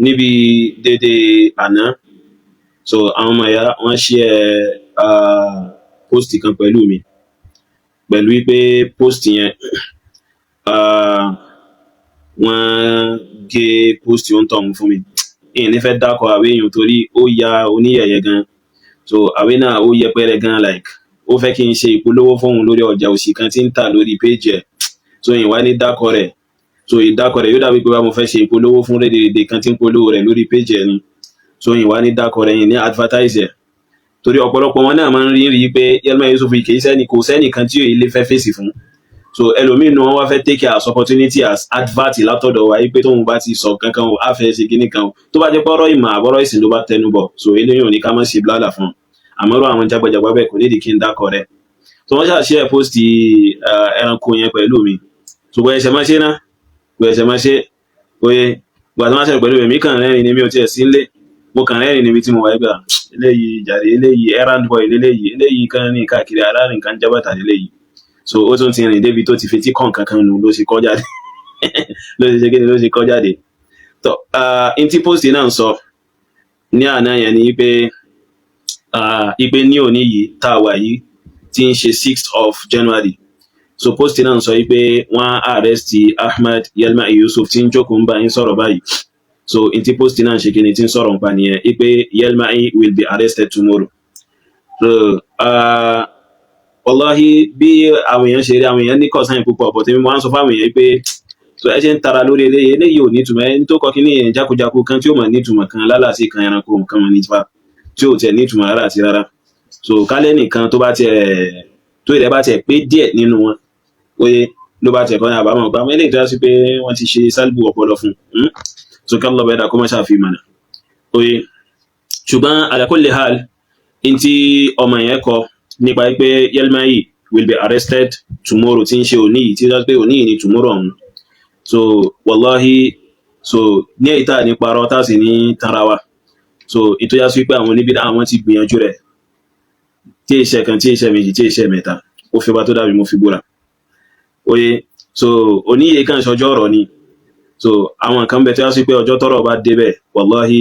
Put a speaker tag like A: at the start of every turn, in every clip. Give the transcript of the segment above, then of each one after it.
A: níbi dédé àná so àwọn ọmọ ẹ̀yà wọ́n share post kan pẹ̀lú mi pẹ̀lú wípé post yẹn wọ́n gé post yóò tọ̀hún fún mi ìyẹn ní fẹ́ dákọ̀ àwé èèyàn torí ó ya oníyẹ̀yẹ gan so àwé náà ó yẹpẹrẹ gan like ó fẹ́ kí n ṣe ìpolówó fóun lórí ọjà òsì kan tí ń tà lórí page ẹ̀ so ìyẹn wá ní dákọ̀ rẹ̀ so ìdákọ̀ rẹ̀ yóò dàbí pé bá mo fẹ́ ṣe ìpolówó fún rédèrèdè kan tí ń polówó rẹ̀ lórí page ẹ̀ ni so ìyẹn wá ní dákọ̀ rẹ̀ yìí ní advertise ẹ̀ torí ọ̀pọ̀lọpọ̀ wọn náà máa ń rí pé Yelma Yusuf kì í sẹ́ni kò sẹ́nìkan tí òye lè fẹ́ fèsì fún so ẹlòmíín náà wọ́n wá fẹ́ take as opportunity as advert látọ̀dọ̀ wa pé tóun bá ti sọ kankan o á fẹ́ ṣe kíní kan o tó bá jẹ́ pọ́rọ̀ ìmọ̀ àbọ̀rọ̀ ìsìn ló bá tẹnu bọ̀ so eléyìí ò ní ká má ṣe bládà fún un àmọ́rọ̀ àwọn jagbajagba bẹ́ẹ̀ kò nídìí kí n dákọ̀ rẹ̀ so wọ́n ṣàṣe ẹ̀ post ẹranko yẹn pẹ̀lú mi so bọ́ ẹsẹ̀ máa ṣe ná bọ́ ẹsẹ̀ máa ṣe oye gbàtà máa ṣe pẹ̀lú mi kàn rẹ́rìn ni mi ò tiẹ̀ sí nílé mo kàn rẹ́rìn níbi tí mo wà gbà eléyìí jàre eléyìí errand boy eléyìí kan ní káàkiri aláàrin kan jábàtà eléyìí so ó tún ti rìn débi tó ti fetí kàn kankan nù ló ṣe kọ́ jáde ló ṣe ṣe kí ni ló ṣe kọ́ jáde tó in tí post náà ń sọ ní àná yẹn ni pé ipe ní òní yìí tá a wà yìí tí ń ṣe 6th of January so post náà ń sọ pé wọ́n arrest Ahmed Yelma Yusuf tí ń jókòó ń bá yín sọ̀rọ̀ báyìí so in tí post náà ṣe kí ni tí ń sọ̀rọ̀ nípa nìyẹn pé Yelma will be arrested tomorrow so wallahi bí àwọn èèyàn ṣe rí àwọn èèyàn ní kọ̀ọ̀sán púpọ̀ but èmi mo ń sọ fáwọn èèyàn pé so ẹ ṣe ń tara lórí eléyìí ò nítumọ̀ ẹni tó kọ kí ní èèyàn jákujáku kan tí ó mọ̀ nítumọ̀ kan lálàsí kan ẹranko nǹkan mọ̀ nípa tí ò tiẹ̀ nítumọ̀ rárá àti rárá so kálẹ̀ nìkan tó bá tiẹ̀ tó ilẹ̀ bá tiẹ̀ pé díẹ̀ nínú wọn oye ló bá tiẹ̀ kọ́ ní àbámọ̀ gbàmọ́ eléyìí tó yá sí pé wọ́n ti ṣe sálbù ọpọlọ fún so ká lọ bẹ́ẹ̀ dà kó má ṣàfihàn mọ̀nà oye ṣùgbọ́n ala kulli hal in tí ọmọ yẹn kọ nípa pé Yelma will be arrested tomorrow tí ń ṣe òní yìí tí ó pé òní yìí ni tomorrow ọ̀hún so wallahi so ní èyí tá ní parọ́ tá sì ní tanra wa so ìtọ́já sí pé àwọn oníbí àwọn ti gbìyànjú rẹ̀ tí iṣẹ́ kan tí iṣẹ́ méjì tí iṣẹ́ mẹ́ta ó fi bá tó dàbí mo fi búra oye so òní yìí kan ṣọjọ́ ọ̀rọ̀ ni so àwọn kan bẹ tí wá sí pé ọjọ́ tọ́rọ̀ bá débẹ̀ wallahi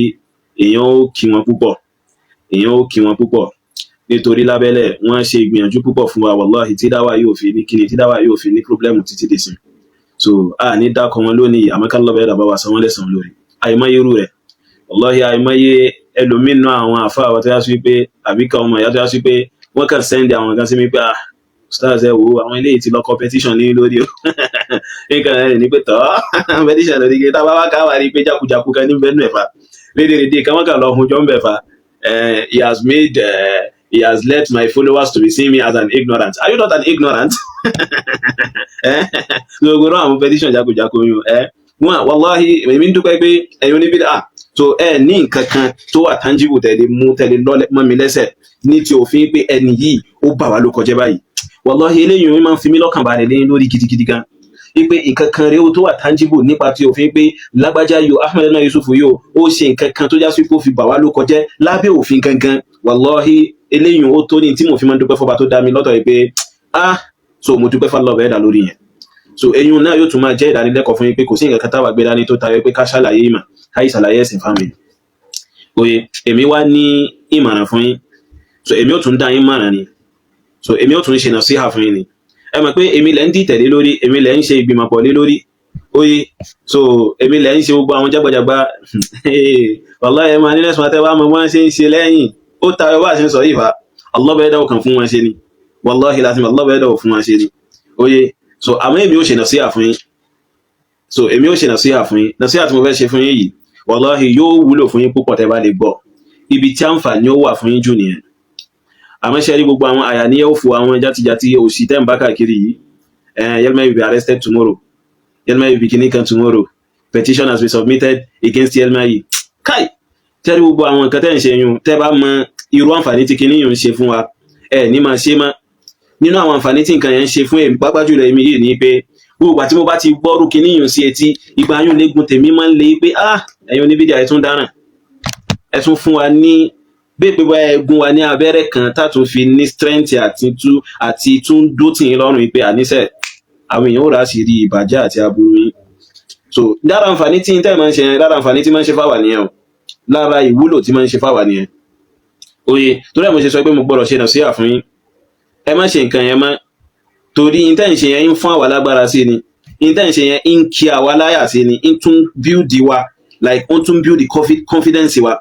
A: èèyàn ó kí wọn púpọ̀ nítorí lábẹ́lẹ̀ wọ́n ṣe ìgbìyànjú púpọ̀ fún wa wallahi tí dáwà yóò fi ní kíni tí dáwà yóò fi ní pọ́blẹ́mù títí dé sí so a ní dákọ̀ wọn lónìí àmọ́kálọ́bẹ̀ ẹ̀dà bá wa san wọ́n lẹ́san lórí àìmọye irú rẹ̀ wallahi àìmọye ẹlòmínú àwọn àfáà wa tó yá sí pé àbíkà ọmọ ìyá tó yá sí pé wọ́n kàn sẹ́ndì àwọn kan sí mi pé stars ẹ wo àwọn eléyìí ti lọ competition ní lórí o nǹkan rẹ̀ ní pé tọ́ competition lórí kí tábà wá káwà rí pé jákujáku kan ní bẹ́ẹ̀ nẹ̀fà lédèrèdè kan wọ́n kàn lọ hun jọ ń bẹ̀fà he has let my followers to be seeing me as an ignorant. Are you not an ignorant? So go àwọn petition jákujáku yun wọn wallahi èmi ń dúpẹ́ pé ẹ̀yin oníbí so ní nǹkan kan tó wà tangible tẹ̀lé mọ́ mi lẹ́sẹ̀ ní ti òfin pé ẹni yìí ó bà wá ló kọjẹ́ báyìí wallahi eléyìí mi máa ń fi mí lọ́kàn balẹ̀ lẹ́yìn lórí gidigidi gan wípé nǹkan kan rèé tó wà tangible nípa ti òfin pé lágbájá yóò Ahmed Yusuf yóò ó ṣe nǹkan kan tó já sí pé ó fi bà wá ló kọjẹ́ lábẹ́ òfin gangan wallahi eléyìí ó tó ní tí mo fi máa ń dúpẹ́ fọba tó dá mi lọ́tọ̀ yìí pé so mo dúpẹ́ fọlọ́ọ̀bẹ ẹ̀dá lórí yẹn so eyín náà yóò tún máa jẹ́ ìdánilẹ́kọ̀ọ́ fún yín pé kò sí nǹkan kan táwa gbé dání tó tayọ pé ká ṣàlàyé ìmọ̀ káyì ṣàlàyé ẹ̀sìn fámìlì oye èmi wá ní ìmọ̀ràn fún yín so èmi ò tún dá yín mọ̀ràn ni so èmi ò tún ṣe nàṣíhà fún yín ni ẹ mọ̀ pé èmi lẹ́ ń dìtẹ̀lé lórí èmi lẹ́ ń ṣe ìgbìmọ̀pọ̀ lé lórí oye so èmi lẹ́ ń ṣe gbogbo àwọn jágbàjàgbà wallahi ẹ máa nílẹ̀ sùn àtẹ́wà mọ̀ wọ́n ṣe ń ṣe lẹ́yìn ó tayọ bá ṣe ń sọ yìí fa Allah bẹ́ẹ̀ dáwọ̀ kan fún wọn ṣe ni wallahi lazim Allah bẹ́ẹ̀ dáwọ̀ fún wọn ṣe ni oye so àmọ́ èmi ò ṣe nàṣíhà fún yín so èmi ò ṣe nàṣíhà fún yín nàṣíhà tí mo fẹ́ ṣe fún yín yìí wallahi yóò wúlò fún yín púpọ̀ tẹ́ bá lè gbọ́ ibi tí àǹfààní ó wà fún yín jù nìyẹn àmọ́ ṣe rí gbogbo àwọn àyàníyẹ́ òfò àwọn játijàti òṣì tẹ́ ń bá káàkiri yìí Yelma will be arrested tomorrow Yelma will be kìnnìkan tomorrow petition has been submitted against Yelma yìí káì tẹ́ rí gbogbo àwọn nǹkan tẹ́ ń ṣe yun tẹ́ bá mọ irú àǹfààní tí kìnnì yìí ń ṣe fún wa ní máa ṣe má nínú àwọn àǹfààní tí nǹkan yẹn ń ṣe fún èmi pápá jùlọ èmi yìí ni pé gbogbo àti mo bá ti gbọ́rù kìnnì yìí sí etí ìgbà yún léegun tèmi máa ń le pé ẹ̀yin oníbídíà ẹ̀ tún dáràn ẹ̀ tún fún wa ní bí pé bá ẹgún wa ní abẹ́rẹ́ kan tàtún fi ní strength àti tún dótì yín lọ́rùn pé àníṣe àwọn èèyàn ó rà sí rí ìbàjẹ́ àti aburú yín so lára àǹfààní tí tẹ́ máa ń ṣe yẹn lára àǹfààní tí máa ń ṣe fáwa nìyẹn o lára ìwúlò tí máa ń ṣe fáwa nìyẹn oye torí ẹ̀ mo ṣe sọ pé mo gbọ́dọ̀ ṣe nàṣíhà fún yín ẹ má ṣe nǹkan yẹn mọ́ torí intẹ́ ń ṣe yẹn ń fún àwa lágbára sí ni intẹ́ ń ṣe yẹn ń kí àwa láyà sí ni ń tún build wa like ó tún build confidence wa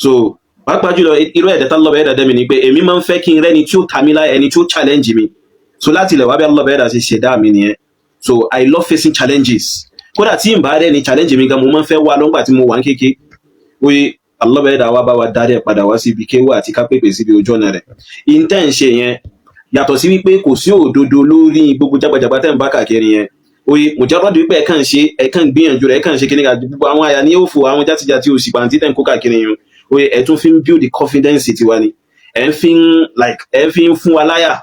A: so pàápàá jùlọ irú ẹ̀dẹ̀ tá lọ́bẹ̀ ẹ̀dà dẹ́mi ni pé èmi máa ń fẹ́ kí n rẹ́ni tí ó ta mí láyà ẹni tí ó challenge mi so láti ilẹ̀ wá bí lọ́bẹ̀ ẹ̀dà ṣe ṣẹ̀dá mi nìyẹn so I love facing challenges kódà tí n bá rẹ́ni challenge mi gan mo máa ń fẹ́ wá lọ́ngbà tí mo wà ń kéke oye lọ́bẹ̀ ẹ̀dà wa bá wa darí ẹ̀ padà wá síbi kéwà àti kápẹ́pẹ́ síbi ojú ọ̀nà rẹ̀ intẹ́ ń ṣe yẹn yàtọ̀ sí wípé kò sí òdodo lórí gbogbo jágbàjàgbà tẹ́ ń bá káàkiri yẹn oye mùjárọ́dù wípé ẹ̀kan gbìyànjú rẹ̀ ẹ̀kan ṣe kíní ká gbogbo àwọn àyà ní òfò àwọn játijàti òsì pàǹtí tẹ́ ń kó káàkiri yẹn oye ẹ̀ tún fi ń build the confidence tiwa ni ẹ̀ fi ń fún wa láyà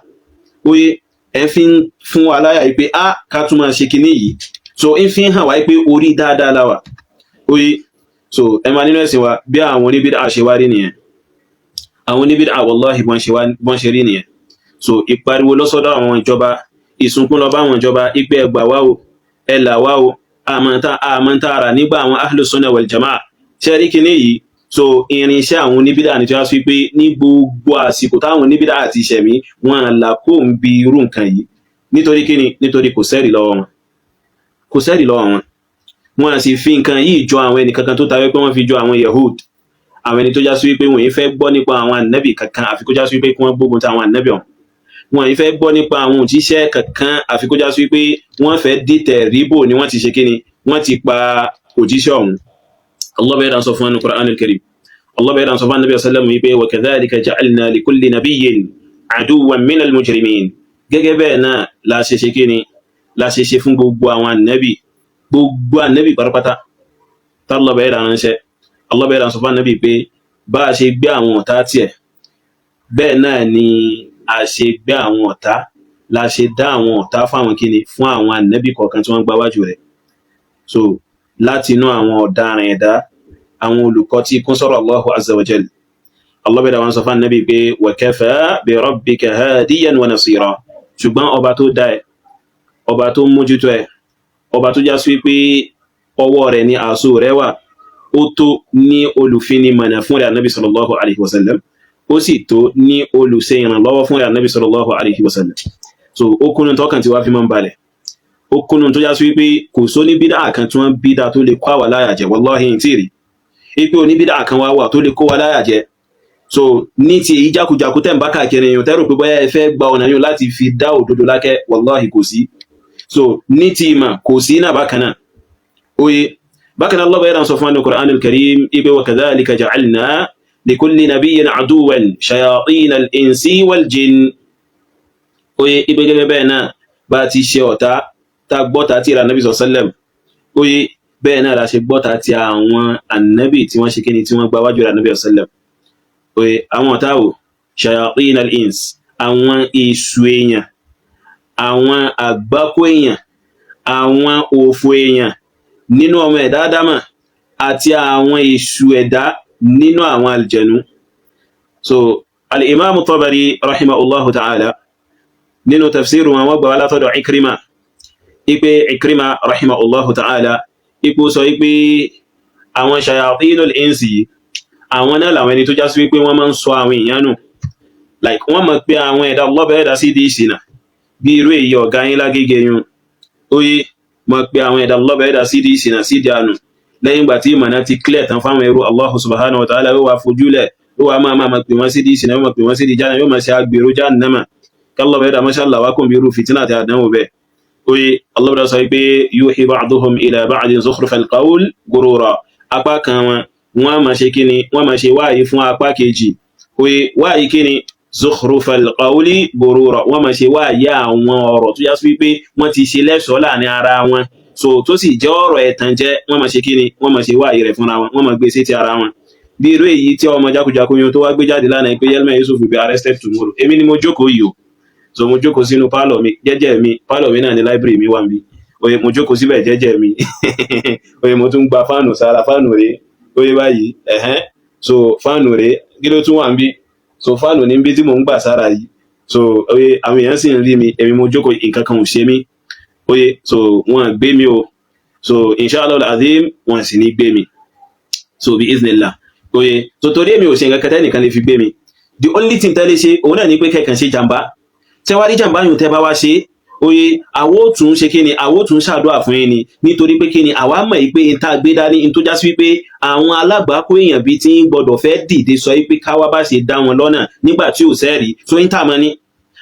A: oye ẹ̀ fi ń fún wa láyà wípé ká tún máa ṣe kíní yìí so ń fi hàn wá wípé orí dáadáa la wà oye so ẹ máa nínú ẹ̀sìn wa bí àwọn oníbídà ṣe wá rí nìyẹn àwọn oníbídà wallahi bọ́n ṣe rí nìyẹn so ìpariwo lọ́sọ́dọ̀ àwọn ìjọba ìsunkún lọ bá àwọn ìjọba ipé ẹgbà wá o ẹlà wá o àmọ́ta ara nígbà àwọn ahlus sunnah wal jamaa ṣe rí kíní yìí so irinṣẹ́ àwọn oníbídà ní tí wá sí pé ní gbogbo àsìkò táwọn oníbídà àti ìṣẹ̀mí wọn là kó ń bi irú nǹkan yìí nítorí kíni nítorí kò sẹ́rì lọ́wọ́ wọn wọn sì fi nǹkan yìí jọ àwọn ẹni kankan tó tayọ pé wọ́n fi jọ àwọn Yahud àwọn ẹni tó já sí wípé wọn yìí fẹ́ gbọ́ nípa àwọn ànábì kankan àfi kó já sí wípé kí wọ́n gbógun ti àwọn ànábì ọ̀hún wọn yìí fẹ́ gbọ́ nípa àwọn òjíṣẹ́ kankan àfi kó já sí wípé wọ́n fẹ́ dìtẹ̀ ríbò ni wọ́n ti ṣe kíni wọ́n ti pa òjíṣẹ́ ọ̀hún Allah bẹ̀rẹ̀ sọ fún ẹnu Qur'an al-Karim Allah bẹ̀rẹ̀ sọ fún Nabi sallallahu alaihi wasallam wa kadhalika ja'alna li kulli nabiyyin aduwwan min al-mujrimin gẹ́gẹ́ bẹ́ẹ̀ náà la ṣe ṣe kíni la ṣe ṣe fún gbogbo àwọn ànábì pátápátá Allah bẹ̀rẹ̀ ránṣẹ́ Allah bẹ̀rẹ̀ sọ fún Nabi pé bá a ṣe gbé àwọn ọ̀tá tiẹ̀ bẹ́ẹ̀ náà ni a ṣe gbé àwọn ọ̀tá la ṣe dá àwọn ọ̀tá fáwọn kíni fún àwọn ànábì kọ̀ọ̀kan tí wọ́n gbá wájú rẹ̀ so láti inú àwọn ọ̀daràn ẹ̀dá àwọn olùkọ́ tí kún sọ́rọ̀ Allahu azza wa jal Allah bẹ̀rẹ̀ wọn sọ fún ànábì pé wa kafa bi rabbika hadiyan wa nasira ṣùgbọ́n ọba tó dá ẹ ọba tó mójútó ẹ ọba tó já sí pé ọwọ́ rẹ̀ ní àṣọ rẹ̀ wà ó tó ní olùfini mọ̀nà fún rẹ̀ ànábì sallallahu alaihi wasallam ó sì tó ní olùṣe ìrànlọ́wọ́ fún rẹ̀ ànábì sallallahu alaihi wasallam so ó kúnnú tọ́kàn tí wá fi máa ń balẹ̀ ó kúnnú tó já sí wípé kò só ní bídà kan tí wọ́n bídà tó lè kó àwà láyà jẹ wallahi tí rí ipé oní bídà kan wá wà tó lè kó wa láyà jẹ so ní ti èyí jákujàku tẹ́ ń bá káàkiri yìí tẹ́rù pé bóyá ẹ fẹ́ gba ọ̀nà yìí láti fi dá òdodo lákẹ́ wallahi kò sí so ní ti ìmọ̀ kò sí náà bákan náà oye bákan náà Allah bá yẹra sọ fún al-Qur'an al-Karim ipé wa kadhalika ja'alna likulli nabiyyin aduwwan shayatin al-insi wal jinn oye ipé gẹ́gẹ́ bẹ́ẹ̀ náà bá ti ṣe ọ̀tá ta gbọ́ta tí ra nabi sallam oye bẹ́ẹ̀ náà la ṣe gbọ́ta tí àwọn annabi tí wọ́n ṣe kíni tí wọ́n gba wájú ra nabi sallam oye àwọn ọ̀tá wò shayatin al-ins àwọn èṣù èèyàn àwọn àgbákò èèyàn àwọn òfò èèyàn nínú ọmọ ẹ̀dá Ádámà àti àwọn èṣù ẹ̀dá nínú àwọn aljẹ̀nú so al-Imam Tabari rahimahullahu ta'ala nínú tafsiru wọn gbà wá látọ̀dọ̀ Ikrima rahimahullahu ta'ala ipò sọ wípé àwọn shayatinul insi àwọn náà làwọn ẹni tó já sí wípé wọ́n máa ń sọ àwọn èèyàn nù like wọ́n mọ̀ pé àwọn ẹ̀dá lọ́bẹ̀ẹ́dá sí di ìsìnà bí irú èyí ọ̀gá yín lágége yun oye mọ̀ pé àwọn ẹ̀dá lọ́bẹ̀ẹ́dá sí di ìsìnà sí di ànù lẹ́yìn ìgbà tí ìmọ̀nà ti clear tán fáwọn ẹrú Allah subhanahu wa ta'ala yóò wá fojúlẹ̀ yóò wá máa pè wọ́n sí di ìsìnà yóò máa pè wọ́n sí di jáná yóò máa ṣe agbèrò jahannama kálọ́bẹ̀ẹ́dá mashallah wá kùn bí irú fìtínà àti àdánwò bẹ́ẹ̀ oye Allah bẹ̀rẹ̀ sọ pé yuhi ba'duhum ila ba'din zukhrufal qawl gurura apá kan wọ́n máa ṣe kíni wọ́n máa ṣe wáyé fún apá kejì oye wáyé kíni zukhrufal qawli gurura wọ́n máa ṣe wáyé àwọn ọ̀rọ̀ tó yá sí wípé wọ́n ti ṣe lẹ́ṣọ́ láàrin ara wọn so tó sì jẹ́ ọ̀rọ̀ ẹ̀tàn jẹ́ wọ́n máa ṣe kíni wọ́n máa ṣe wáyé rẹ̀ fúnra wọn wọ́n máa gbé sí ti ara wọn bí irú èyí tí ọmọ jákujàku yun tó wá gbé jáde lánàá pé Yelma Yusuf be arrested tomorrow èmi ni mo jókòó yìí o so mo jókòó sínú pálọ̀ mi jẹ́jẹ́ mi pálọ̀ mi náà ní library mi wà níbí oye mo jókòó síbẹ̀ jẹ́jẹ́ mi oye mo tún gba fáànù sára fáànù rẹ̀ oye báyìí so fáànù rẹ̀ kí ló tún wà níbí so fáànù ní bí tí mo ń gbà sára yìí so oye àwọn èèyàn sì ń rí mi èmi mo jókòó nǹkan kan ò ṣe mí oye so wọ́n gbé mi o so inshallah al-azim wọn sì ní gbé mi so bí iznillah oye so torí èmi ò ṣe nǹkan kẹtẹ́ nìkan lè fi gbé mi the only thing tẹ́lẹ̀ ṣe òun náà ní pé kẹ́kàn ṣe jàmbá tẹ́wárí jàmbá yòó tẹ́ bá wá ṣe oye àwọ̀ tún ṣe kí ni àwọ̀ tún ṣàdúrà fún yín ni nítorí pé kí ni àwa mọ̀ yìí pé n tá gbé dání n tó já sí wípé àwọn alágbàákó èèyàn bíi tí ń gbọdọ̀ fẹ́ dìde sọ wípé káwá bá ṣe dá wọn lọ́nà nígbà tí ò sẹ́ẹ̀rí so ń tà mọ́ ni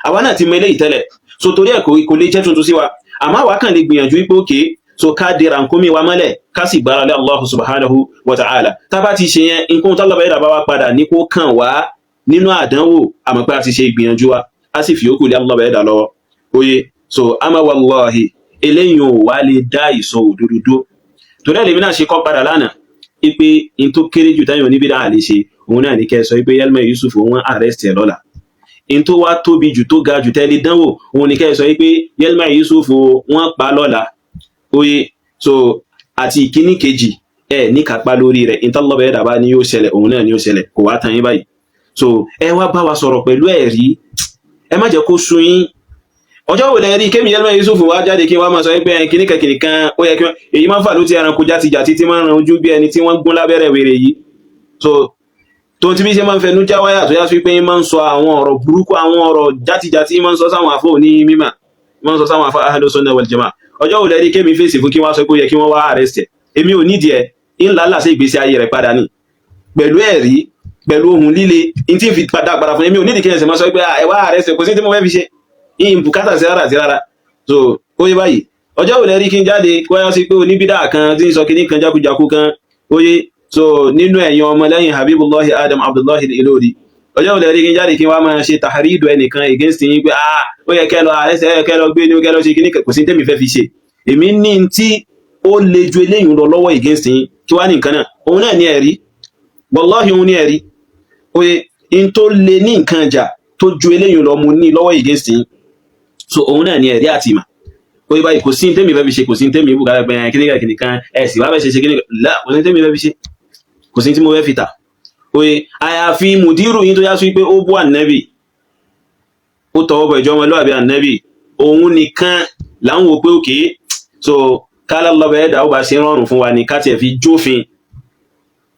A: àwa náà ti mọ eléyìí tẹ́lẹ̀ so torí ẹ̀ kò lè jẹ́ tuntun sí wa àmọ́ àwa kàn lè gbìyànjú wípé òkè so ká di rànkómi wa mọ́lẹ̀ ká sì gbára lé Allah subhanahu wa ta'ala tá bá ti ṣe yẹn nǹkan tó lọ́bàá yẹ́dà bá wá padà ní kó kàn wá nínú àdánwò àmọ́ pé a ti ṣe ìgbìyànjú wa a sì fi yòókù lé Allah yẹ́dà lọ́wọ́ oye so ama wallahi eléyìn ò wá lè dá ìsọ òdodo dó torí ẹ̀lẹ́mí náà ṣe kọ́ padà lánàá ipe in tó kéré jù táyọ̀ níbi dáa lè ṣe òun náà ní kẹ́ sọ pé Yelma Yusuf wọ́n arrest ẹ̀ lọ́la in tó wá tóbi jù tó ga jù tẹ́lẹ̀ dánwò òun ní kẹ́ sọ pé Yelma Yusuf wọ́n pa lọ́la oye so àti ìkíní kejì ẹ ní kápá lórí rẹ̀ in tọ́lọ́bẹ̀ ẹ̀dà bá ní yóò ṣẹlẹ̀ òun náà ní yóò ṣẹlẹ̀ kò wá tán yín báyìí so ẹ wá bá wa sọ̀rọ̀ pẹ̀lú ẹ̀rí ẹ má jẹ́ kó sú yín ọjọ́ wo lẹ́rí kémi Yelma Yusuf wá jáde kí wọ́n máa sọ pé kìnnìkan ó yẹ kí èyí máa ń fà ló ti ẹranko játijàti tí máa ń ran ojú bí ẹni tí wọ́n gún lábẹ́rẹ́ wèrè yìí so tó ti bí ṣe máa ń fẹnu já wáyà tó yá sí pé máa ń sọ àwọn ọ̀rọ̀ burúkú àwọn ọ̀rọ̀ játijàti máa ń sọ sáwọn àfọ ní mímà máa ń sọ sáwọn àfọ Ahlus Sunnah wal Jama'ah ọjọ́ wo lẹ́rí kémi fèsì fún kí wọ́n sọ pé ó yẹ kí wọ́n wá arrest ẹ̀ èmi ò nídìí ẹ̀ ńlá làṣẹ ìgbésí ayé rẹ̀ padà ní pẹ̀lú ẹ̀rí pẹ̀lú ohun líle in tí ń fi padà fún èmi ò nídìí kí ẹ̀sẹ̀ máa sọ pé ẹ wá arrest ẹ̀ kò sí tí mo fẹ́ fi ṣe in bùkátà sí rárá so ó yé báyìí ọjọ́ òun lẹ́rí kí n jáde wáyá sí pé oníbídà kan tí ń sọ kíní kan jákujàku kan ó yé so nínú ẹ̀yàn ọmọlẹ́yìn Habibullahi Adam Abdullahi Ilori ọjọ́ òun lẹ́rí kí n jáde kí n wá máa ṣe tahridu ẹnìkan against yín pé ó yẹ kẹ́ lọ àrẹ́sẹ̀ ẹ kẹ́ lọ gbé ní kẹ́ lọ ṣe kíní kò sí tẹ́mi fẹ́ fi ṣe èmi ní tí ó le ju eléyìí lọ lọ́wọ́ against yín kí wá ní nǹkan náà òun náà ní ẹ̀rí wallahi òun ní ẹ̀rí ó yé in tó le ní nǹkan jà tó ju eléyìí lọ mu ní lọ́wọ́ against yín so òun náà ni ẹ̀rí àti ìmà oye báyìí kò sí tẹ́mi fẹ́ fi ṣe kò sí tẹ́mi ibùkà ẹgbẹ̀rẹ̀ kìnnìkan ẹ̀sì wá fẹ́ ṣe kìnnìkan lá kò sí tẹ́mi fẹ́ fi ṣe kò sí tí mo fẹ́ fi tà oye àyàfi mùdírù yín tó yá sí pé ó bú ànẹ́bì ó tọwọ́ bọ̀ ìjọ ọmọlúwàbí ànẹ́bì òun nìkan là ń wo pé òkè so kálá lọ́bẹ̀ ẹ̀dá ó bá ṣe rọrùn fún wa ní ká tiẹ̀ fi jófin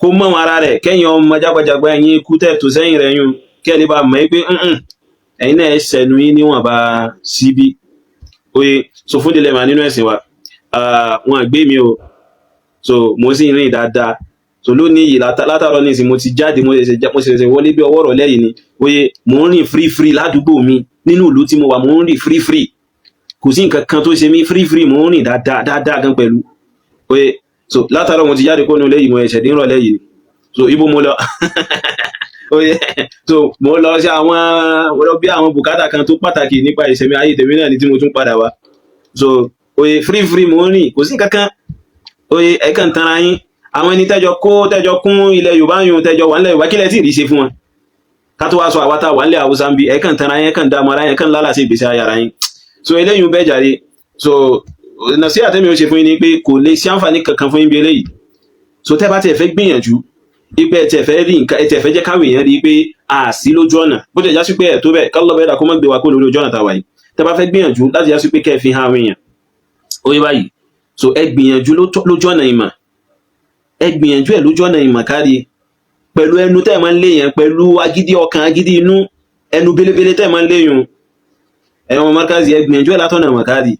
A: kó mọ́ ara rẹ̀ kẹ́yìn ọmọ jágbàjàgbà yín kú tẹ̀ tó sẹ́yìn rẹ̀ yún kẹ́lẹ́ bá mọ̀ pé ẹ̀yin náà ṣẹ̀nu yín níwọ̀n bá síbí oye so fún dilema nínú ẹ̀sìn wa wọn gbé mi o so mo sì rìn dáadáa so lónìí yìí látàrọ ní ìsìn mo ti jáde mo ṣẹ̀ṣẹ̀ wọlé bí ọwọ́ rọ̀ lẹ́yìn ni oye mo ń rìn free ládùúgbò mi nínú ìlú tí mo wà mo ń rìn free kò sí nǹkan kan tó ṣe mí free mo ń rìn dáadáa gan pẹ̀lú oye so látàrọ mo ti jáde kó nínú lẹ́yìn mo ẹ̀ṣẹ̀ dín rọ̀ lẹ́yìn ni so ibo mo lọ oye so mo lọ sí àwọn bí àwọn bùkátà kan tó pàtàkì nípa ìṣẹ̀mí ayé tèmi náà ni tí mo tún padà wá so oye free mo ń rìn kò sí kankan oye ẹ̀kan tanra yín àwọn ẹni tẹ́jọ kún ilẹ̀ Yorùbá yun tẹ́jọ wà nílẹ̀ Yorùbá kílẹ̀ tí ì rí ṣe fún wọn ká tó wá sọ àwátà wà nílẹ̀ Haúsá ń bí ẹ̀kan tanra yín ẹ̀kan dá mara yín ẹ̀kan lálà sí ìgbésí ayára yín so eléyìí bẹ́ẹ̀ jàre so nàṣí àtẹ́mi ó ṣe fún yín ni pé kò lè sí àǹfààní kankan fún yín bí eléyìí so tẹ́ bá tiẹ̀ fẹ́ gbìyànjú ibẹ̀ tẹ̀ fẹ́ rí nǹkan tẹ̀ fẹ́ jẹ́ káwé yẹn rí pé a sí lójú ọ̀nà bó tẹ̀ já sí pé ẹ̀ tó bẹ̀ kálọ́ bẹ́ẹ̀ dà kó má gbé wa kó lórí ojú ọ̀nà tàwa yìí tẹ́ bá fẹ́ gbìyànjú láti já sí pé kẹ́ ẹ fi hàn àwọn èèyàn ó yé báyìí so ẹ gbìyànjú lójú ọ̀nà ìmọ̀ ẹ gbìyànjú ẹ lójú ọ̀nà ìmọ̀ kárí pẹ̀lú ẹnu tẹ́ máa ń lé yẹn pẹ̀lú agídí ọkàn agídí inú ẹnu belebele tẹ́ máa ń lé yun ẹ̀wọ̀n mọ́kàzí ẹ gbìyànjú ẹ látọ̀nà ìmọ̀ kárí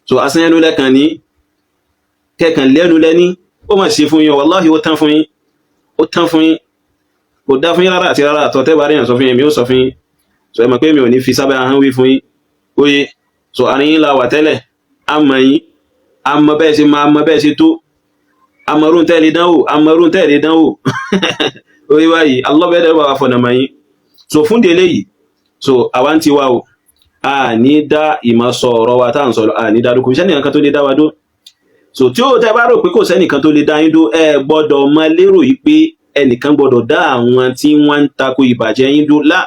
A: so asán ẹnu lẹ́kàn ní kẹ́kàn lẹ́nu lẹ́ní ó mà ṣe fún yín wàláhì ó tán fún yín kò dá fún yín rárá àti rárá àtọ̀ tẹ́ bá rí yàn sọ fún yín mi ó sọ fún yín so ẹ mọ̀ pé mi ò ní fi sábẹ́ ahọ́n wí fún yín oye so àárín yín la wà tẹ́lẹ̀ àmọ́ yín àmọ́ bẹ́ẹ̀ ṣe tó àmọ́rún tẹ́lẹ̀ dánwò oye báyìí alọ́bẹ̀ẹ́dẹ̀ wà fọ̀nà mọ́ yín so fún délé yìí so àwa ń ti wá o a ní dá ìmọ̀ sọ ọ̀rọ̀ wa tá à ń sọ̀rọ̀ a ní dá dúkú iṣẹ́ nìkan kan tó lè dá wa dó so tí ó tẹ́ bá rò pé kò sẹ́nìkan tó lè dá yín dó ẹ gbọ́dọ̀ mọ lérò yìí pé ẹnìkan gbọ́dọ̀ dá àwọn tí wọ́n ń tako ìbàjẹ́ yín dó lá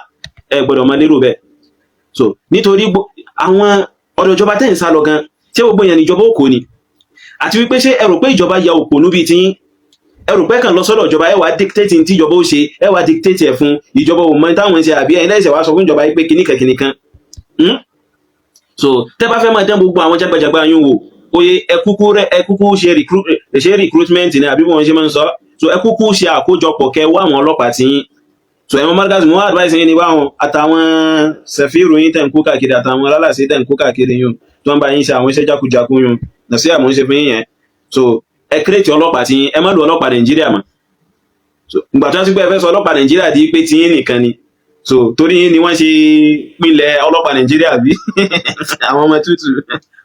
A: ẹ gbọ́dọ̀ mọ lérò bẹ́ẹ̀ so nítorí àwọn ọ̀dọ̀ ìjọba tẹ́ ń sá lọ gan tí gbogbo yẹn níjọba òkò ni àti wípé ṣé ẹ rò pé ìjọba ya òpònú bíi tiyín ẹ rò pé kàn lọ sọ́dọ̀ ìjọba ẹ wá dictate tí ìjọba ó ṣe ẹ wá dictate ẹ fún ìjọba ò mọ táwọn ṣe àbí ẹ̀yin lẹ́sẹ̀ wá sọ fún ìjọba yìí pé kìnnìkan so tẹ́ bá fẹ́ máa dán gbogbo àwọn jágbàjàgbà yín wò oye ẹ kúkú ṣe recruitment ní àbí wọn ṣe máa ń sọ, so ẹ kúkú ṣe àkójọpọ̀ kẹ́ wá àwọn ọlọ́pàá tí yín, so ẹ̀wọ̀n markaz mo advice yín ni báwọn àtàwọn sẹ̀fíìrù yín tẹ̀ ń kó káàkiri àtàwọn alálàsí tẹ̀ ń kó káàkiri yín tó ń bá yín ṣe àwọn iṣẹ́ jákujàku yín nà sí àmọ́ ń ṣe fún yín yẹn, so ẹ create ọlọ́pàá tí yín, ẹ má lo ọlọ́pàá Nàìjíríà mọ́, so ìgbà tó ń sọ pé ẹ fẹ́ sọ ọlọ́pàá Nàìjíríà di pé tí yín nìkan ni, so torí yín ni wọ́n ṣe pínlẹ̀ ọlọ́pàá Nàìjíríà bí àwọn ọmọ tútù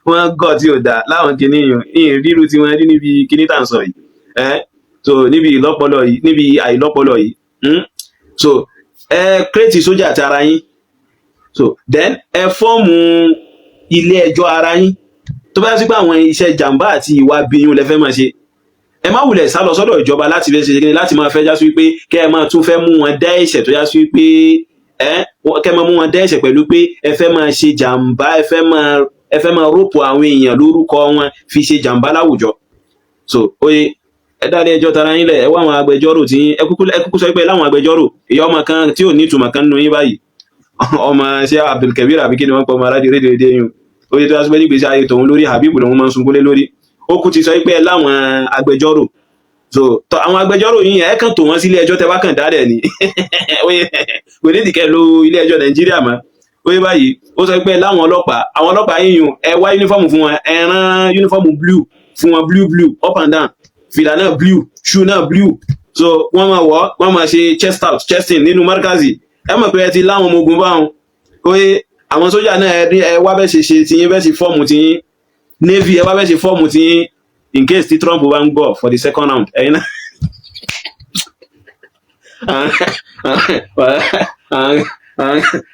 A: wọ́n gọ̀ tí ò dáa láwọn kìíní yìí ríru tí wọ́n rí níbi kìíní tà ń sọ yìí, so níbi ìlọ́pọlọ yìí, níbi àìlọ́pọlọ yìí, so ẹ kírètì sójà àti ara yín, so then ẹ fọ́ọ̀mù ilé ẹjọ́ ara yín tó bá sí pé àwọn iṣẹ́ jàǹbá àti ìwà bíyún lẹ fẹ́ máa ṣe, ẹ má wulẹ̀ sá lọ sọ́dọ̀ ìjọba láti fẹ́ ṣe kíni láti máa fẹ́ já sí wípé kẹ́ ẹ máa tún fẹ́ mú wọn dá ẹ̀ṣẹ̀ tó já sí wípé kẹ́ ẹ máa mú wọn dá ẹ̀ṣẹ̀ pẹ̀lú pé ẹ fẹ́ máa ṣe jàǹbá, ẹ fẹ́ máa rọ́pò àwọn èèyàn lórúkọ wọn fi ṣe jàǹbá láwùjọ, so oye ẹ dá ilé ẹjọ́ tara yín lẹ̀, ẹ wá àwọn agbẹjọ́rò tí ẹ kúkú sọ pé láwọn agbẹjọ́rò ìyá ọmọ kan tí ò ní ìtumọ̀ kan nínú yín báyìí ọmọ ṣé Abdulkabir àbí kí ni wọ́n pọ̀ ọmọ aládìí rédíò èdè yìí oye tó yá sí pé nígbèsí ayé tòun lórí Habib lòun máa ń sunkún lé lórí, ó kú ti sọ pé láwọn agbẹjọ́rò, so àwọn agbẹjọ́rò yìí ẹ kàn tó wọn sí ilé ẹjọ́ tẹ bá kàn dá dẹ̀ ni kò ní ìdíkẹ́ lo ilé ẹjọ́ Nàìjíríà mọ́, oye báyìí ó sọ pé láwọn ọlọ́pàá, àwọn ọlọ́pàá yìnyín ẹ wá yúnífọ́ọ̀mù fún wọn, ẹ rán yúnífọ́ọ̀mù blue fún wọn, blue up and down, fìlà náà blue, shoe náà blue, so wọ́n máa wọ̀ wọ́n máa ṣe chest out chesting nínú markazi, ẹ mọ̀ pé ẹ ti láwọn ọmọ ogun báwọn, oye àwọn sójà náà ẹ wá bẹ́ẹ̀ ṣe tiyín bẹ́ẹ̀ ṣe fọ́ọ̀mù tiyín, navy ẹ wá bẹ́ẹ̀ ṣe fọ́ọ̀mù tiyín in case tí Trump bá ń gbọ́ for the second round ẹ̀yin náà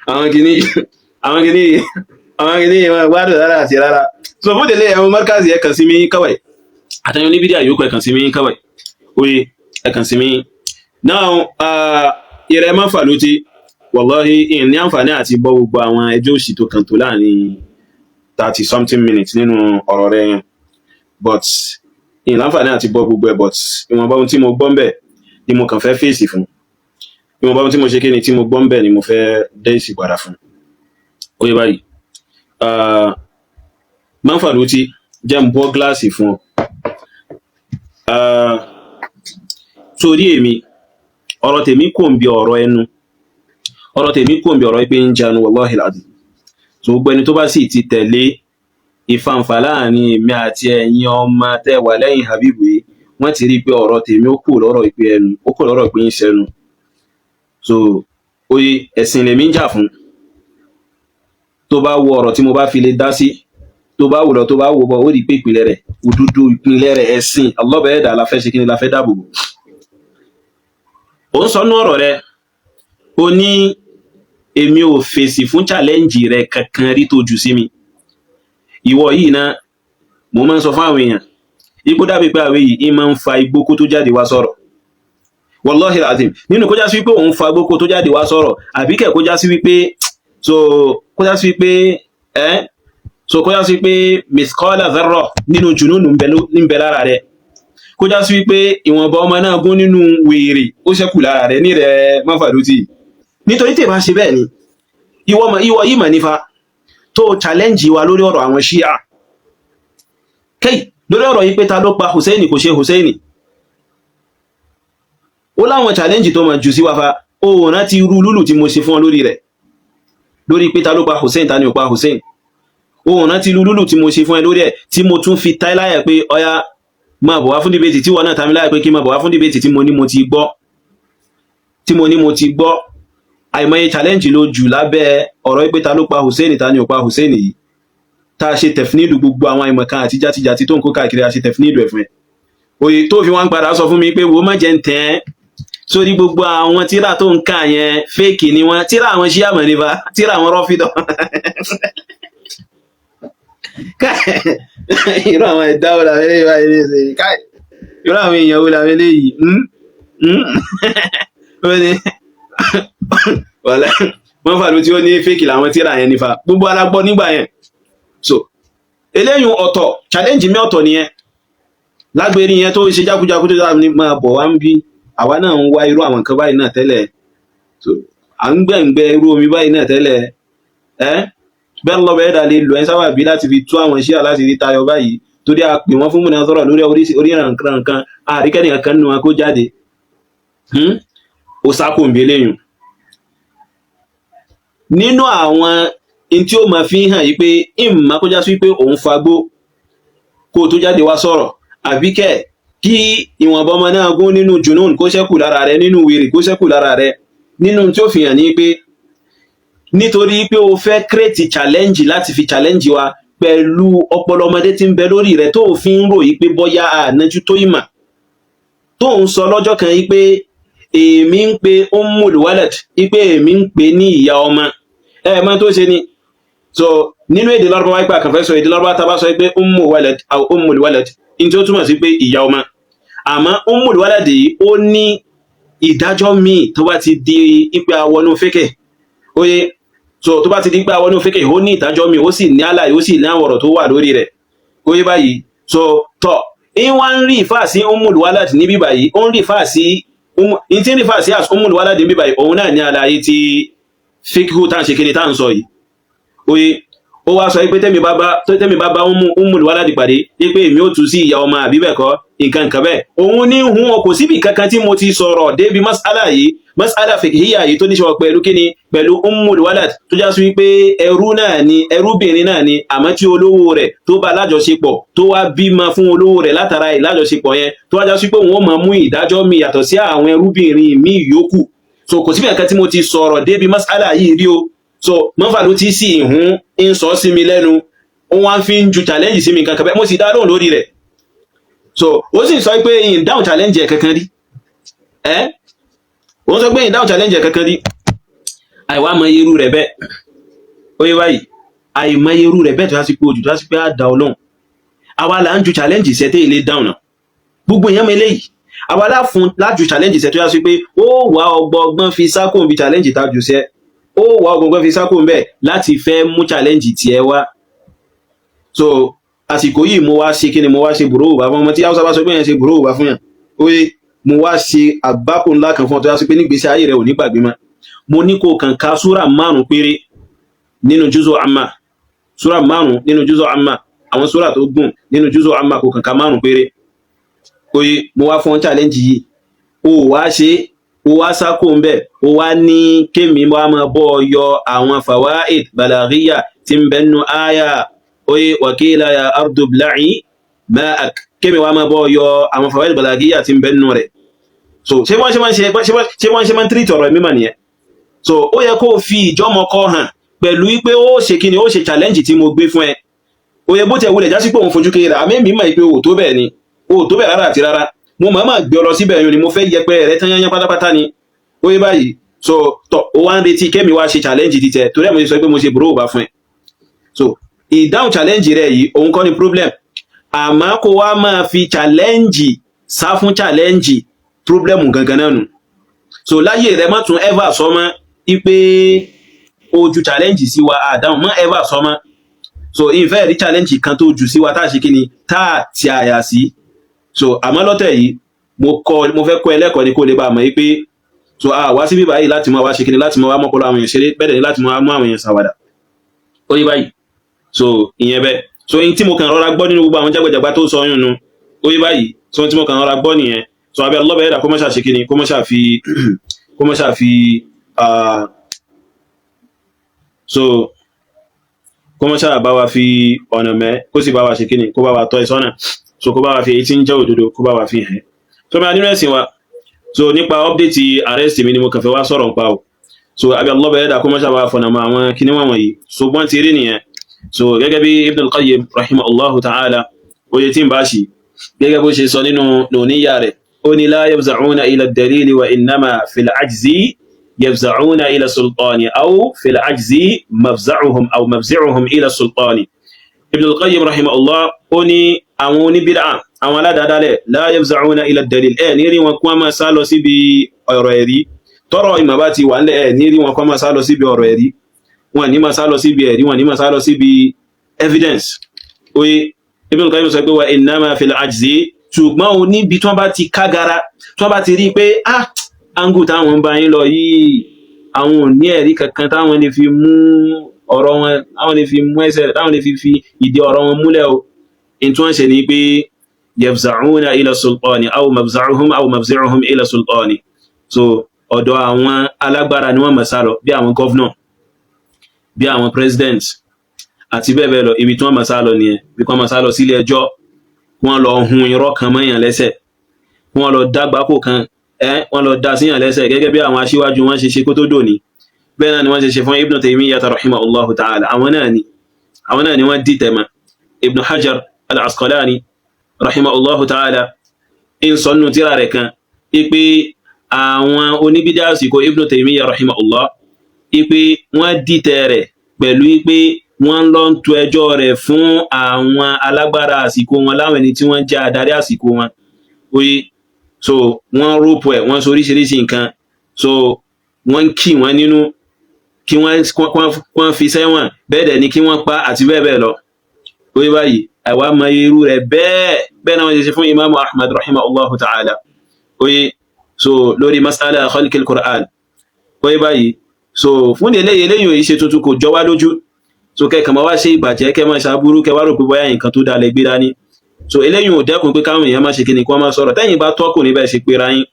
A: àwọn kìíní wọn gbádùn rárá àti rárá, so fún délé ẹ̀wọ̀n markazi ẹ kàn sí mi kawai àtàwọn oníbídí àyókù ẹ kàn sí mi kawai, oye ẹ kàn sí mi náà ìrẹ́ mọ́fà ló ti wallahi in ní àǹfààní àti bọ́ gbogbo àwọn ẹjọ́ òsì tó kàn tó láàrin 30 something minutes nínú ọ̀rọ̀ rẹ̀ yẹn, but in láǹfààní àti bọ́ gbogbo ẹ̀, but ìwọ̀nba ohun tí mo gbọ́ ń bẹ̀ ni mo kàn fẹ́ fèsì fún, ìwọ̀nba ohun tí mo ṣe kí ni tí mo gbọ́ ń bẹ̀ ni mo fẹ́ dé ìsì padà fún, oye báyìí mọ́fà ló ti jẹ́ ń bọ́ gíláàsì fún ọ, sórí èmi ọ̀rọ̀ tèmi kò ń bí ọ̀rọ̀ ẹnu, ọ̀rọ̀ tèmi kò ń bí ọ̀rọ̀ pé ń janu wallahi alazim, so gbogbo ẹni tó bá sì ti tẹ̀lé ìfàǹfà láàrin èmi àti ẹ̀yin ọmọ tẹ́ wà lẹ́yìn Habibu yìí, wọ́n ti rí pé ọ̀rọ̀ tèmi ó kù lọ́rọ̀ ìpè ẹnu, ó kù lọ́rọ̀ ìpè ń sẹ́nu, so oye ẹ̀sìn lèmi ń jà fún, tó bá wo ọ̀rọ̀ tí mo bá fi lè dá sí, tó bá wò lọ tó bá wò bọ̀ ó rí pé ìpìlẹ̀ rẹ̀ òdodo ìpìlẹ̀ rẹ̀ ẹ̀sìn Allah bẹ̀rẹ̀ dà la fẹ́ ṣe kí ni la fẹ́ dáàbò bò. Ó ń sọ nú ọ̀rọ̀ rẹ̀ ó ní èmi ò fèsì fún challenge rẹ̀ kankan rí tó jù sí mi, ìwọ yìí náà mo máa ń sọ fún àwọn èèyàn ipò dàbí pé àwẹ̀ yìí máa ń fa igbó kó tó jáde wá sọ̀rọ̀ wallahi alazim, nínú kó já sí wípé òun fa igbó kó tó jáde wá sọ̀rọ̀ àbí kẹ̀ kó já sí wípé kó já sí wípé miskala dharra nínú jùnúnù ń bẹ lára rẹ̀, kó já sí wípé ìwọ̀nba ọmọ náà gún nínú wèrè ó ṣẹ́kù lára rẹ̀ ní rẹ̀ mọ́fàdútì, nítorí tèbá ṣe bẹ́ẹ̀ ni ìwọ yìí mà nífa tó challenge wa lórí ọ̀rọ̀ àwọn Shia kẹ́yì lórí ọ̀rọ̀ yìí pé ta ló pa Hussein kò ṣe Hussein, ó láwọn challenge tó ma jù sí wáfà òun láti rú lúlù tí mo ṣe fún ọ lórí rẹ̀ lórí pé ta ló pa Hussein ta ni ò pa Hussein, òun láti rú lúlù tí mo ṣe fún ẹ lórí ẹ̀ tí mo tún fi táìláyà pé ọya máa bọ̀ wá fún dìbètì tí wọ́n náà tàmí láyà pé kí máa bọ̀ wá fún dìbètì tí mo ní mo ti gbọ́ àìmọye challenge ló jù lábẹ́ ọ̀rọ̀ pé ta ló pa Hussein ta ni ò pa Hussein yìí, tá a ṣe tẹ̀fínìlù gbogbo àwọn àìmọ̀kan àti játijàti tó ń kó káàkiri a ṣe tẹ̀fínìlù ẹ̀ fún ẹ, òye tó fi wọ́n padà sọ fún mi pé wo má jẹ́ ń tẹ́ ẹ́ sórí gbogbo àwọn tíra tó ń kà yẹn fake ni wọ́n, tíra àwọn Shia mọ̀ nípa tíra àwọn Rọ́fídọ̀ irú àwọn ẹ̀dá wo làwọn eléyìí báyìí lè ṣe káì, irú àwọn èèyàn wo làwọn eléyìí wọ́n fàdú tí ó ní fake làwọn tíra yẹn nífa gbogbo alágbọ́ nígbà yẹn, so eléyìí ọ̀tọ̀ challenge mi ọ̀tọ̀ nìyẹn lágbèrè yẹn tó ṣe jákújákú tó dáa ní máa bọ̀ wá ń bí àwa náà ń wá irú àwọn nǹkan báyìí náà tẹ́lẹ̀, so à ń gbẹ̀ngbẹ̀ irú omi báyìí náà tẹ́lẹ̀ bẹ́ẹ̀ lọ bẹ́ẹ̀ dà lè lọ ẹ́ sábà bí láti fi tú àwọn Shia láti rí tayọ báyìí, torí a pè wọ́n fún munazara lórí orí nǹkan àríkẹ́ni kankan nínú wọn kó jáde ó sákò ń belé yùn. Nínú àwọn in tí ó máa fi hàn yí pé ìmọ̀ kó já sí pé òun fagbó kó tó jáde wá sọ̀rọ̀, àbíkẹ́ kí ìwọ̀nba ọmọ náà gún nínú junun kó ṣẹ́kù lára rẹ̀, nínú wèrè kó ṣẹ́kù lára rẹ̀, nínú tí ó fi hàn ní pé nítorí pé o fẹ́ create challenge láti fi challenge wa pẹ̀lú ọpọlọ ọmọdé tí ń bẹ lórí rẹ̀ tó fi ń rò yí pé bọ́yá ànájú tó ìmọ̀ tó ń sọ lọ́jọ́ kan yí pé èmi ń pe ummul walad yí pé èmi ń pe ní ìyá ọmọ mọ́ tó ṣe ni. So nínú èdè Lárúbáwá ipa kan fẹ́ sọ èdè Lárúbáwá tá bá sọ pé ummul walad aw ummul walad in tí ó túmọ̀ sí pé ìyá ọmọ, àmọ́ ummul walad yìí ó ní ìdájọ́ míì tó bá ti di ipe awọnú fẹ́kẹ̀ oye. So tó bá ti di pé awọnú fẹ́kẹ̀ ó ní ìdájọ́ míì ó sì ní àlàyé ó sì ní àwọ̀rọ̀ tó wà lórí rẹ̀ oye báyìí. So tọ́ in wá ń rí ìfà sí ummul walad níbí báyìí, ó ń rí ìfà sí in tí ń rí ìfà sí as ummul walad níbí báyìí òun náà ní àlàyé tí fíkú tá ń ṣe kiri tá ń sọ yìí oye. Ó wá sọ pé tẹ́mi bá bá ummul walad pàdé pé èmi ó tú sí ìyá ọmọ àbí bẹ́ẹ̀ kọ́ nǹkan kan bẹ́ẹ̀, òun ní hun o kò síbi kankan tí mo ti sọ̀rọ̀ débi mas'ala yìí, mas'ala fiqhiyya yìí tó ní ṣe pẹ̀lú kíni pẹ̀lú ummul walad tó já sí wípé ẹrú náà ni ẹrúbìnrin náà ni, àmọ́ tí olówó rẹ̀ tó bá lájọṣepọ̀ tó wá bímọ fún olówó rẹ̀ látara ìlájọṣepọ̀ yẹn tó wá já sí pé wọ́n máa mú ìdájọ́ mi yàtọ̀ sí àwọn ẹrúbìnrin mi yòókù. So kò síbi kankan tí mo ti sọ̀rọ̀ débi mas'ala yìí rí o. So mọ́fà ló ti sí ìhun ń sọ sí mi lẹ́nu, wọ́n fi ń ju challenge sí mi kankan bẹ́ẹ̀ mo sì dá lóhùn lórí rẹ̀. So ó sì sọ pé in down challenge ẹ̀ kankan rí wọ́n sọ pé in down challenge ẹ̀ kankan rí, àìwá mọ irú rẹ̀ bẹ́ẹ̀ ó yẹ báyìí, àìmọ irú rẹ̀ bẹ́ẹ̀ tó yá sí pé ojú tó yá sí pé á da ọlọ́run. Àwa là ń ju challenge ìṣẹ́tẹ́ ilé down náà gbogbo èèyàn mọ eléyìí, àwa lájú challenge ìṣẹ́ tó yá sí pé ó wà ọgbọ́n fi sákòó bí challenge tá jù sẹ́, ó wà ọgbọ̀n fi sákò ń bẹ̀ láti fẹ́ mú challenge tí ẹ wá. So àsìkò yìí mo wá ṣe kí ni mo wá ṣe bùrọ̀ òbá fún ọmọ tí Hausa bá sọ pé yẹn ṣe bùrọ̀ òbá fún yàn oye, mo wá ṣe àgbákò ńlá kan fún ọ tó yá sí pé nígbésí ayé rẹ ò ní gbàgbé mọ́. Mo ní kó kàn ká súrà 5 péré nínú juz'u amma, súrà 5 nínú juz'u amma, àwọn súrà tó gùn nínú juz'u amma kó kàn ká 5 péré oye. Mo wá fún challenge yìí ó wá ṣe ó wá sákò ń bẹ̀ ó wá ní kémi wá máa bọ́ yọ àwọn fawaid balaghiyya tí ń bẹnu áyà oye wakila ya ardu bla'i ma'ak, kémi wá máa bọ́ yọ àwọn fawaid balaghiyya tí ń bẹnu rẹ̀. So ṣé wọ́n ṣe máa ń tírìtì ọ̀rọ̀ mímọ̀ nìyẹn. So ó yẹ kó fi ìjọ́mọkọ hàn pẹ̀lú wípé ó ṣe kíni ó ṣe challenge tí mo gbé fún ẹ oye, bó ti ẹ̀ wulẹ̀ jásí pé òun fojú kéré àmì mi mọ̀ pé o tó bẹ́ẹ̀ ni o tó bẹ́ẹ̀ rárá àti rárá, mo máa gbé ọ lọ síbẹ̀ yóò ni mo fẹ́ yẹpẹ rẹ tán yányán pátápátá ni ó yé báyìí. So tọ́ ó wá ń retí kẹ́mi wá ṣe challenge ti tẹ torí ẹ̀ mo ti sọ pé mo ṣe bùrọ̀ òbá fún ẹ. So ìdáhùn challenge rẹ yìí òun kọ́ ni problem, àmọ́ kó wá máa fi challenge sá fún challenge problem gangan náà nù. So láyé rẹ má tún ever sọ mọ́ ipe ojú challenge sí wa àdáhùn mọ́ ever sọ mọ́. So ìfẹ́ rí challenge kan tó jù sí wa tá a ṣe kí ni tá a ti àyà sí. So àmọ́ lọ́tẹ̀ yìí mo fẹ́ kọ́ ẹlẹ́kọ̀ọ́ ni kó lè bá mọ̀ yí pé so wá sí bíbá yìí láti máa wá ṣe kíni láti máa wá mọ́pọ̀lọ́ àwọn èèyàn ṣeré bẹ́ẹ̀ ni láti máa mú àwọn èèyàn ṣàwàdà ó yí báyìí. So ìyẹn bẹ́ẹ̀, so in tí mo kàn rọra gbọ́ nínú gbogbo àwọn jágbàjàgbà tó sọ yún nu ó yí báyìí, so in tí mo kàn rọra gbọ́ nìyẹn. So abẹ́ lọ́bẹ̀ ẹ̀dà kó mọ́ ṣàṣe kíni kó mọ́ ṣàfi so kó mọ́ ṣàbá wa fi ọ̀nà mẹ́ kó sì bá wa ṣe kíni kó bá wa tọ́ ìsọ́nà, so kó bá wa fi èyí tí ń jẹ́ òdodo kó bá wa fi hàn. So bí a nínú ẹ̀sìn wa so nípa update arrest mi ni mo kàn fẹ́ wá sọ̀rọ̀ nípa o. So abẹ́ Allah bẹ̀rẹ̀ dà kó mọ́ṣá bá fọ̀nà mọ́ àwọn kíní wọ̀n wọ̀nyí so wọ́n ti rí nìyẹn. So gẹ́gẹ́ bí Ibn al-Qayyim rahimahullahu ta'ala oye tí ń bá ṣì gẹ́gẹ́ bó ṣe sọ nínú nùníyà rẹ̀ ó ní la yafza'una ila ad-dalili wa innama fil ajzi yafza'una ila sultani aw fil ajzi mafza'uhum aw mafzi'uhum ila sultani. Ibn al-Qayyim rahimahullah ó ní àwọn oníbídà àwọn aládàádálẹ̀ la yafza'una ila ad-dalil ní rí wọn kún máa sá lọ síbi ọ̀rọ̀ ẹ̀rí tọ́rọ ìmọ̀ bá ti wà nílẹ̀ ní rí wọn kún máa sá lọ síbi ọ̀rọ̀ ẹ̀rí, wọn ní máa sá lọ síbi ẹ̀rí, wọn ní máa sá lọ síbi evidence oye. Ibn al-Qayyim sọ pé wa innama fil ajzi ṣùgbọ́n o níbi tí wọ́n bá ti kágara tí wọ́n bá ti rí pé angu táwọn bá yín lọ yìí àwọn ò ní ẹ̀rí kankan táwọn lè fi mú ọ̀rọ̀ wọn, táwọn lè fi mú ẹsẹ̀ táwọn lè fi ìdí ọ̀rọ̀ wọn múlẹ̀ o in tí wọ́n ṣe ni pé yafza'una ila sultani aw mafza'uhum ila sultani. So ọ̀dọ̀ àwọn alágbára ni wọ́n máa sálọ, bí àwọn governor, bí àwọn president àti bẹ́ẹ̀ bẹ́ẹ̀ lọ. Ibi tí wọ́n máa sálọ nìyẹn, bí wọ́n máa sálọ sílé ẹjọ́, wọ́n lọ hun irọ́ kan mọ́yàn lẹ́sẹ̀, wọ́n lọ dágbákò kan, wọ́n lọ dá síyàn lẹ́sẹ̀, gẹ́gẹ́ bí àwọn aṣíwájú wọn ṣe ṣe kó tó dòní. Bẹ́ẹ̀ náà ni wọ́n ṣe ṣe fún Ibn Taymiyyah rahimahullahu ta'ala. Àwọn náà ni wọ́n dìtẹ̀ mọ́. Ibn Hajar al-Asqalani rahimahullahu ta'ala in sọnù tírà rẹ̀ kan ipe àwọn oníbídà àsìkò Ibn Taymiyyah rahimahullah ipe wọ́n dìtẹ̀ rẹ̀ pẹ̀lú ipe wọ́n lọ ń tu ẹjọ́ rẹ̀ fún àwọn alágbára àsìkò wọn, láwọn ẹni tí wọ́n jẹ́ adarí àsìkò wọn. Oye, so wọ́n rúpù ẹ̀, wọ́n sọ oríṣiríṣi nǹkan, so wọ́n kì wọ́n nínú, kí wọ́n fi sẹ́wọ̀n, bẹ́ẹ̀ dẹ̀ ni kí wọ́n pa àti bẹ́ẹ̀ bẹ́ẹ̀ lọ. Oye báyìí, àwa mọ irú rẹ̀ bẹ́ẹ̀ náà wọ́n ṣe fún Imam Ahmad rahimahullahu ta'ala. Oye, so lórí mas'ala khalqil Qur'an. Oye báyìí, so fún eléyìí ò ṣe tuntun, kò jọ wá lójú. So kẹ́kàn máa wá ṣe ìbàjẹ́, kẹ́ máa ṣàbúrú, kẹ́ wá rò pé bóyá nǹkan tó dá lẹ gbé dání. So eléyìí ò dẹ́kun pé káwọn èèyàn máa ṣe kíni, kí wọ́n máa sọ̀rọ̀. Tẹ́yìn bá tọ́kùn níbẹ̀ ṣe pera yín,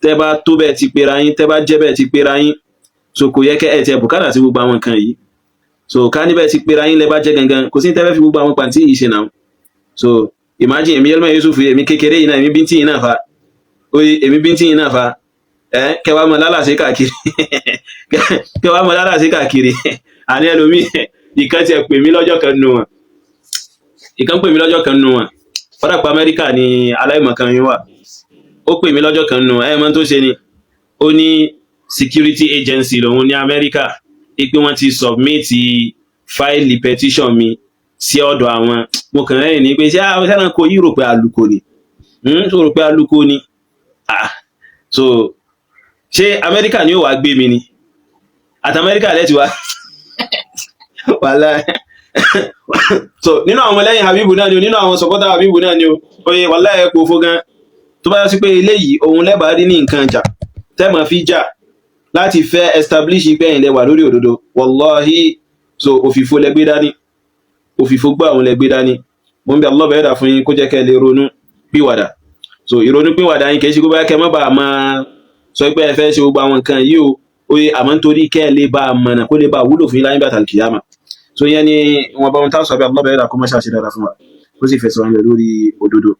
A: tẹ́ bá tó bẹ́ẹ̀ ti pera yín, tẹ́ bá jẹ́ bẹ́ẹ̀ ti pera yín, so kò yẹ kẹ́ ẹ̀ tẹ́ bùkátà sí gbogbo àwọn nǹkan yìí. So ká níbẹ̀ ti pera yín lẹ bá jẹ́ gangan, kò sí tẹ́fẹ́ fi gbogbo àwọn pàǹtí yìí ṣe náà. So imagine èmi Yelma Yusuf, èmi kékeré yìí náà, èmi bíntín yìí náà fa. Oye, èmi bíntín yìí náà fa. Kẹwàá mọ lálàsí káàkiri. Kẹwàá mọ lálàsí káàkiri. Àní ẹlòmíì, ìkan ti ẹ̀ pè mí lọ́jọ́ kan nù wọn. Fọ́dà pa Amẹ́ríkà ni aláìmọ̀kan yín wà. Ó pè mí lọ́jọ́ kan nù, mọ́ tó ṣe ni. Ó ní security agency lòun ní Amẹ́ríkà, pé wọ́n ti submit fáìlì petition mi sí ọ̀dọ̀ àwọn. Mo kàn rẹ́rìn ní pé ṣé àwọn kò yí rò pé alùkò ni? Tó rò pé alùkò ni? So ṣé Amẹ́ríkà ni ó wà gbé mi ni? Àti Amẹ́ríkà lẹ́ti wá. Wàhálà. So nínú àwọn lẹ́yìn Habibu náà ni o, nínú àwọn supporter Habibu náà ni o. Oye, wàhálà ẹ̀ kò fó gan. Tó bá yọ sí pé eléyìí òun lẹ́bàá rí ní nǹkan jà, tẹ́mọ̀ fi jà láti fẹ́ establish pé ẹ̀yin lẹ wà lórí òdodo, wallahi, so òfìfo lẹ gbé dání, òfìfo gbà òun lẹ gbé dání. Mo ń bẹ Allah bẹ̀rẹ̀ dà fún yín kó jẹ́ kẹ́ lè ronú pìwàdà. So ìrònú pìwàdà yín kìí ṣe kó bá kẹ́ mọ́ bá máa sọ pé ẹ fẹ́ ṣe gbogbo àwọn nǹkan yìí o. Oye, àmọ́ nítorí kẹ́ lè bá mọ̀nà, kó lè bá wúlò fún yín láyé bàtà kìyàmà. So yẹn ni wọn bá wọn tá sọ bí Allah bẹ̀rẹ̀ dà kó má ṣàṣe dára fún wa, kó sì fẹsẹ̀ wọn lórí òdodo.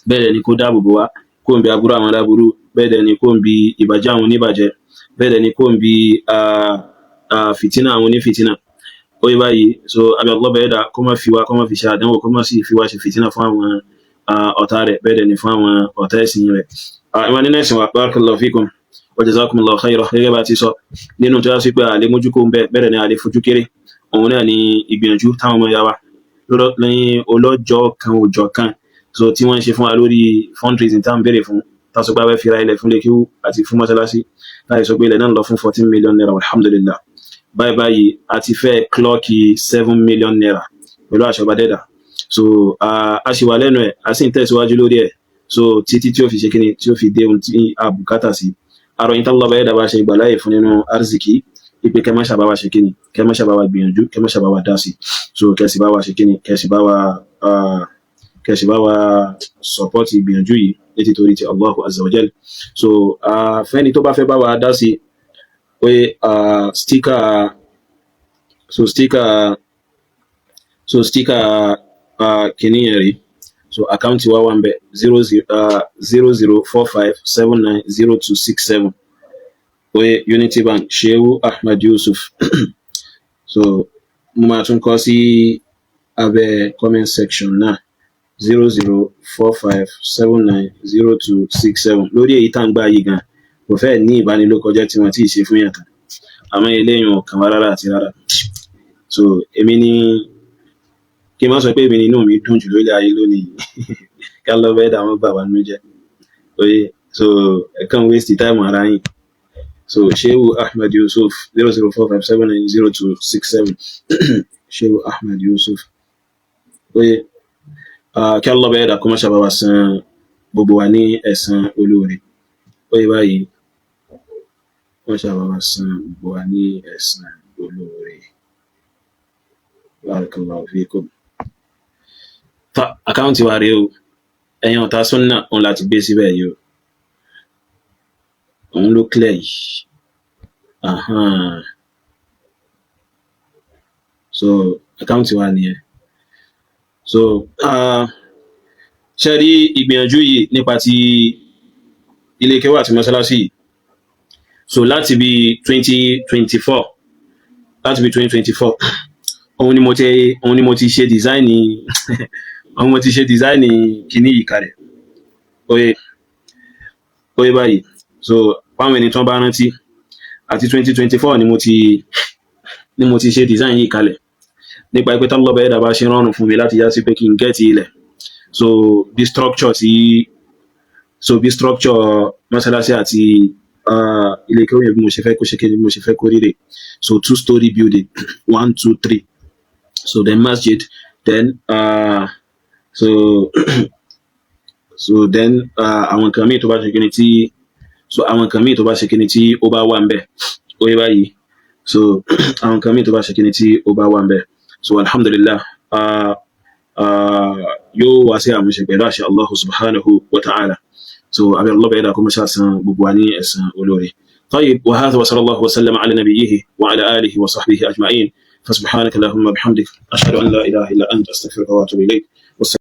A: Bẹ́ẹ̀ ni kó dáàbò bò wá kó ń bi aburú àwọn aláburú, bẹ́ẹ̀ ni kó ń bi ìbàjẹ́ àwọn oníbàjẹ́, bẹ́ẹ̀ ni kó ń bi fìtínà àwọn onífìtínà. Oye báyìí, so àbí Allah bẹ̀rẹ̀ dà kó má fi wá, kó má fi ṣe àdánwò, kó má sì fi wá ṣe fìtínà fún àwọn ọ̀tá rẹ̀, bẹ́ẹ̀ ni fún àwọn ọ̀tá ẹ̀sìn rẹ̀. Ìwà nínú ẹ̀sìn wa, barakallahu fikum wa jazakumullahu khairan. Gẹ́gẹ́ bá ti sọ nínú tó yá sí pé àlè mójú kó ń bẹ́ẹ̀ ni àlè fojú kéré, òun náà ni ìgbìyànjú táwọn ọmọ yàwá lẹ́yìn ọlọ́jọ́ kan òjọ̀ kan, so tí wọ́n ń ṣe fún wa lórí fundraising tá à ń béèrè fún, tásọgbà fẹ́ fira ilẹ̀ fún lékíwú àti fún mọ́sálásí, láì sọ pé ilẹ̀ náà lọ fún 14 million naira, alhamdulillah. Báyìí a ti fẹ́ klọ́ọ̀kì 7 million naira pẹ̀lú àṣọba dẹ́dà. So a ṣì wà lẹ́nu ẹ̀, a sì ń tẹ̀síwájú lórí ẹ̀, so títí tí ó fi ṣe kíni, tí ó fi dé ohun tí a bùkátà sí. Àròyìn tálọ́ bá yẹ́dà bá ṣe ìgbàláyè fún nínú arziki, ipe kẹ́ má ṣàbá wa ṣe kíni, kẹ́ má ṣàbá wa gbìyànjú, kẹ́ má ṣàbá wa dá sí. So kẹ́sì bá wa ṣe kíni, kẹ́sì bá wa support ìgbìyànjú yìí nítorí ti Allahu azza wa jal. So fẹ́ni tó bá fẹ́ bá wa dá sí, oye, sticker kìíní yẹn rí. So àkáǹtì wa wà ń bẹ̀ 0045790267. Oye, Unity Bank, Shehu Ahmad Yusuf. So mo máa tún kọ sí abẹ́ comment section náà 0045790267. Lórí èyí tá ń gbà yìí gan, kò fẹ́ ní ìbánilókọjẹ́ tí wọ́n ti ṣe fún yàtọ̀, àmọ́ eléyìn ọ̀kan wá rárá àti rárá. So èmi ní kí n má sọ pé èmi nínú mi dùn jù lórí ayé lónìí. Ká lọ bẹ́ẹ̀ dáwọn gbà wá nínú jẹ́. Oye, so ẹ̀kan waste time ara yìí. So Shehu Ahmad Yusuf 0045790267. Shehu Ahmad Yusuf. Oye, kí Allah bẹ́ẹ̀ dà kó má ṣàbá wa san gbogbo wa ní ẹ̀san olóore. Oye báyìí, wọ́n ṣàbá wa san gbogbo wa ní ẹ̀san olóore. Barakallahu fikum. fa àkáǹtì wa rèé o ẹ̀yin ọ̀tá súnnà òun láti gbé síbẹ̀ yìí o òun ló clear yìí so àkáǹtì wa nìyẹn so ṣe rí ìgbìyànjú yìí nípa ti ilé kéwà àti mọ́sálásí yìí so láti bí 2024 òun ni mo ti ṣe dísáìnì òun mo ti ṣe dísáìnì kìíní yìí kalẹ̀ oye báyìí so fáwọn ẹni tán bá rántí àti 2024 ni mo ti ṣe dísáìnì yìí kalẹ̀ nípa pé tọ́lọ́bà ẹ̀dà bá ṣe rọrùn fún mi láti yá sí pé kí n gẹ́ẹ̀tì ilẹ̀ so bí structure mọ́sálásí àti ilé kéwà bí mo ṣe fẹ́ kó ṣe kéde bí mo ṣe fẹ́ kó rí rẹ̀ so 2-story building 1, 2, 3 so then masjid then so then àwọn nǹkan míì tó bá ṣe kíni tí àwọn nǹkan míì tó bá ṣe kíni tí ó bá wà ń bẹ̀ ó yẹ báyìí so àwọn nǹkan míì tó bá ṣe kíni tí ó bá wà ń bẹ̀ so alhamdulillah yóò wá sí àmúṣe pẹ̀lú àṣẹ Allah subhanahu wa ta'ala so abẹ́ Allah bẹ̀rẹ̀ kó mọ́ ṣàṣán gbogbo wa ní ẹ̀san olóore طيب وهذا وصلى الله وسلم على نبيه وعلى آله وصحبه أجمعين فسبحانك اللهم وبحمدك أشهد أن لا إله إلا أنت أستغفرك وأتوب إليك